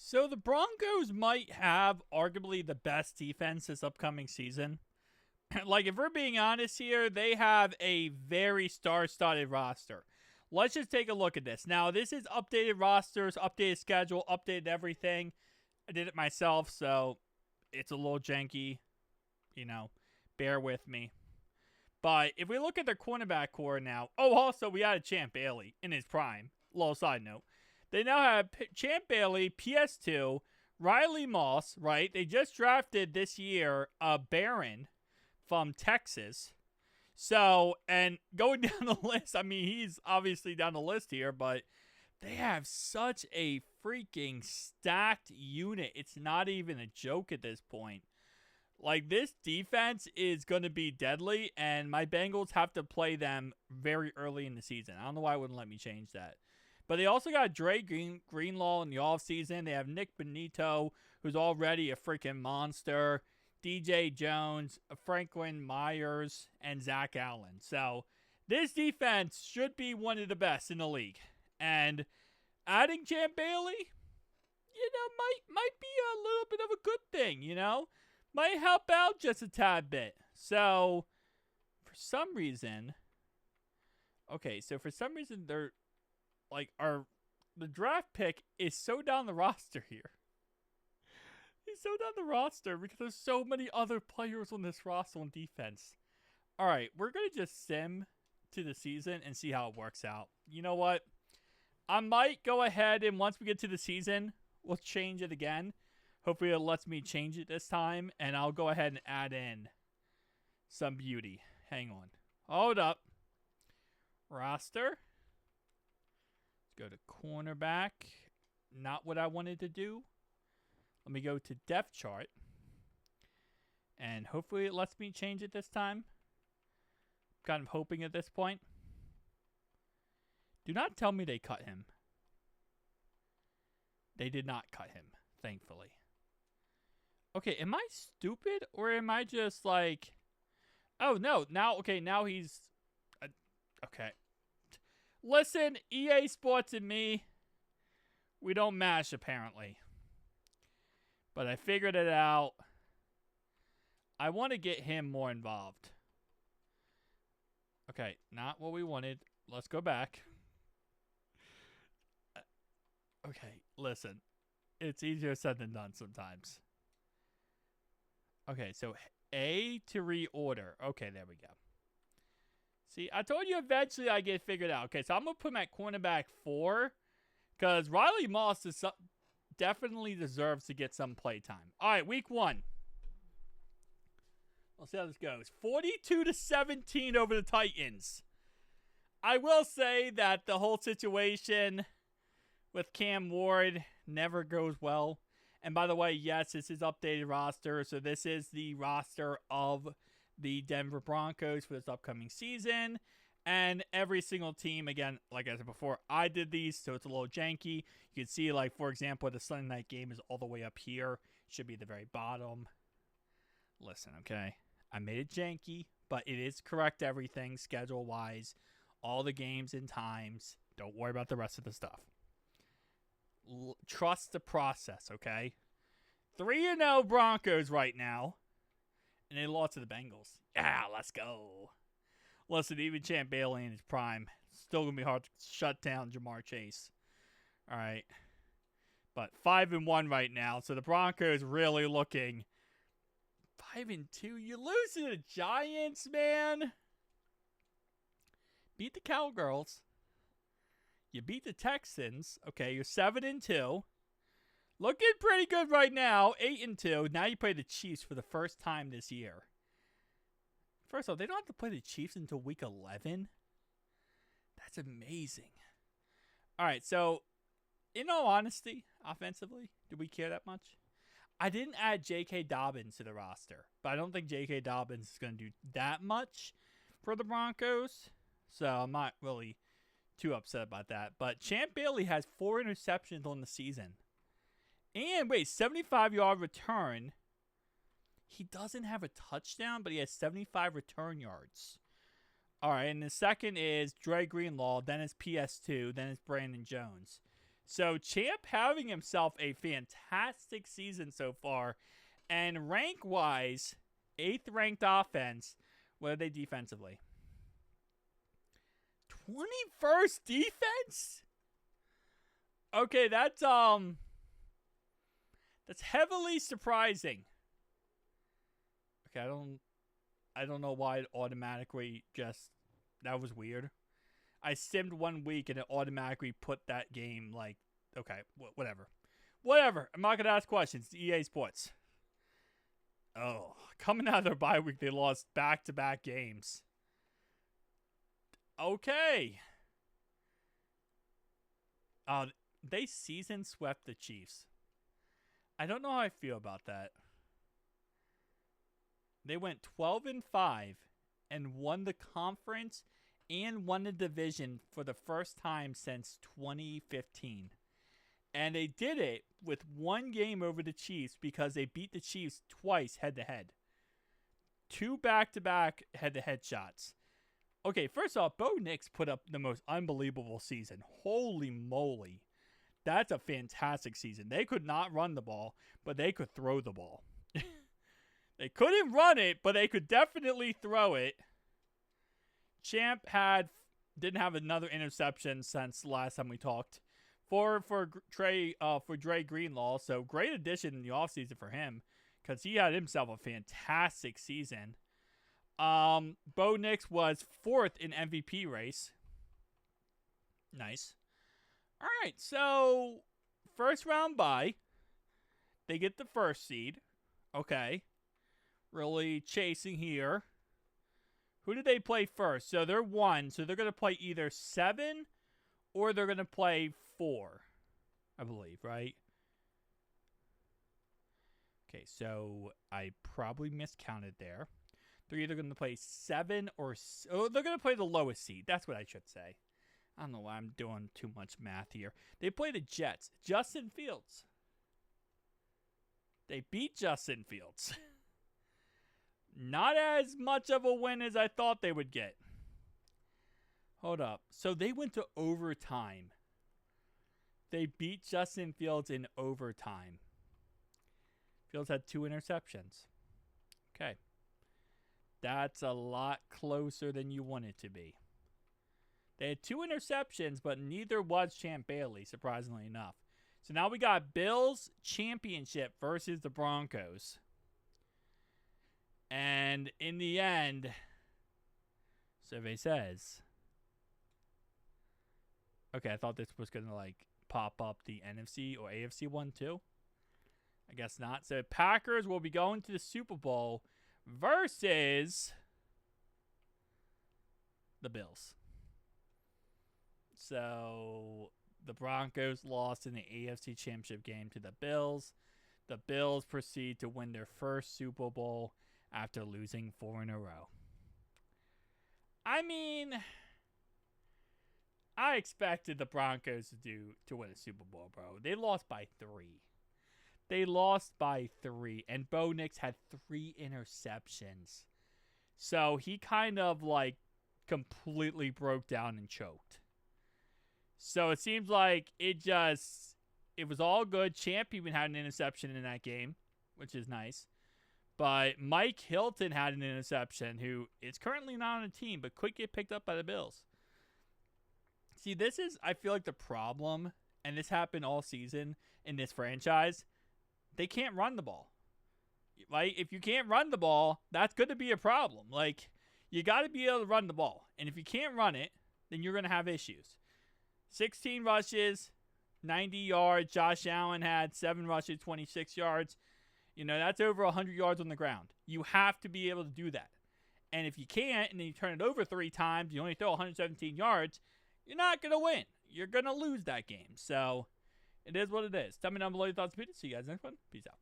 So the Broncos might have arguably the best defense this upcoming season. Like, if we're being honest here, they have a very star-studded roster. Let's just take a look at this. Now, this is updated rosters, updated schedule, updated everything. I did it myself, so it's a little janky. You know, bear with me. But if we look at their cornerback core now, also we added Champ Bailey in his prime. Little side note. They now have Champ Bailey, PS2, Riley Moss, right? They just drafted this year Barron from Texas. So, and going down the list, I mean, he's obviously down the list here, but they have such a freaking stacked unit. It's not even a joke at this point. Like, this defense is going to be deadly, and my Bengals have to play them very early in the season. I don't know why it wouldn't let me change that. But they also got Dre Greenlaw in the offseason. They have Nick Benito, who's already a freaking monster. DJ Jones, Franklin Myers, and Zach Allen. So this defense should be one of the best in the league. And adding Champ Bailey, might be a little bit of a good thing, Might help out just a tad bit. So, for some reason, they're the draft pick is so down the roster here. He's so down the roster because there's so many other players on this roster on defense. All right, we're going to just sim to the season and see how it works out. You know what? I might go ahead and once we get to the season, we'll change it again. Hopefully it lets me change it this time, and I'll go ahead and add in some beauty. Hang on. Hold up. Roster. Let's go to cornerback. Not what I wanted to do. Let me go to depth chart. And hopefully it lets me change it this time. Kind of hoping at this point. Do not tell me they cut him. They did not cut him, thankfully. Okay, am I stupid? Or am I just like... Oh, no. Now he's... okay. Listen, EA Sports and me, we don't mash, apparently. But I figured it out. I want to get him more involved. Okay, not what we wanted. Let's go back. Okay, listen. It's easier said than done sometimes. Okay, so A to reorder. Okay, there we go. See, I told you eventually I get figured out. Okay, so I'm going to put him at cornerback 4. Because Riley Moss definitely deserves to get some play time. All right, week 1. We'll see how this goes. 42-17 over the Titans. I will say that the whole situation with Cam Ward never goes well. And by the way, yes, this is updated roster. So this is the roster of the Denver Broncos for this upcoming season. And every single team, again, like I said before, I did these, so it's a little janky. You can see, like, for example, the Sunday night game is all the way up here. It should be the very bottom. Listen, okay? I made it janky, but it is correct everything, schedule-wise. All the games and times. Don't worry about the rest of the stuff. Trust the process, okay? 3-0 Broncos right now. And they lost to the Bengals. Yeah, let's go. Listen, even Champ Bailey in his prime, still going to be hard to shut down Jamar Chase. All right. But 5-1 right now. So the Broncos really looking 5-2. You lose to the Giants, man. Beat the Cowgirls. You beat the Texans. Okay, you're 7-2. Looking pretty good right now. 8-2. Now you play the Chiefs for the first time this year. First of all, they don't have to play the Chiefs until week 11. That's amazing. All right, so in all honesty, offensively, do we care that much? I didn't add J.K. Dobbins to the roster, but I don't think J.K. Dobbins is going to do that much for the Broncos. So I'm not really too upset about that. But Champ Bailey has 4 interceptions on the season. And wait, 75-yard return. He doesn't have a touchdown, but he has 75 return yards. All right, and the second is Dre Greenlaw, then it's PS2, then it's Brandon Jones. So Champ having himself a fantastic season so far. And rank-wise, 8th ranked offense. What are they defensively? 21st defense? Okay, that's heavily surprising. Okay, I don't know why it automatically just, that was weird. I simmed 1 week and it automatically put that game like, okay, whatever. Whatever. I'm not going to ask questions. It's EA Sports. Oh, coming out of their bye week, they lost back-to-back games. Okay. They season swept the Chiefs. I don't know how I feel about that. They went 12-5 and won the conference and won the division for the first time since 2015. And they did it with 1 game over the Chiefs because they beat the Chiefs twice head-to-head. 2 back-to-back head-to-head shots. Okay, first off, Bo Nix put up the most unbelievable season. Holy moly. That's a fantastic season. They could not run the ball, but they could throw the ball. They couldn't run it, but they could definitely throw it. Champ didn't have another interception since last time we talked. For Dre Greenlaw, so great addition in the offseason for him because he had himself a fantastic season. Bo Nix was 4th in MVP race. Nice. All right, so first round bye. They get the 1st seed. Okay. Really chasing here. Who did they play first? So they're 1, so they're going to play either 7 or they're going to play 4, I believe, right? Okay, so I probably miscounted there. They're either going to play 7 or... Oh, they're going to play the lowest seed. That's what I should say. I don't know why I'm doing too much math here. They play the Jets. Justin Fields. They beat Justin Fields. Not as much of a win as I thought they would get. Hold up. So they went to overtime. They beat Justin Fields in overtime. Fields had 2 interceptions. Okay. That's a lot closer than you want it to be. They had 2 interceptions, but neither was Champ Bailey, surprisingly enough. So now we got Bills championship versus the Broncos. And in the end, survey says... Okay, I thought this was going to, like, pop up the NFC or AFC one, too. I guess not. So, Packers will be going to the Super Bowl versus the Bills. So, the Broncos lost in the AFC Championship game to the Bills. The Bills proceed to win their first Super Bowl after losing 4 in a row. I mean... I expected the Broncos to win a Super Bowl, bro. They lost by 3. They lost by 3. And Bo Nix had 3 interceptions. So he kind of like completely broke down and choked. So it seems like it was all good. Champ even had an interception in that game, which is nice. But Mike Hilton had an interception, who is currently not on the team, but could get picked up by the Bills. See, this is, I feel like, the problem, and this happened all season in this franchise. They can't run the ball. Like, if you can't run the ball, that's going to be a problem. Like, you got to be able to run the ball. And if you can't run it, then you're going to have issues. 16 rushes, 90 yards. Josh Allen had 7 rushes, 26 yards. You know, that's over 100 yards on the ground. You have to be able to do that. And if you can't, and then you turn it over 3 times, you only throw 117 yards, you're not going to win. You're going to lose that game. So, it is what it is. Tell me down below your thoughts. See you guys next one. Peace out.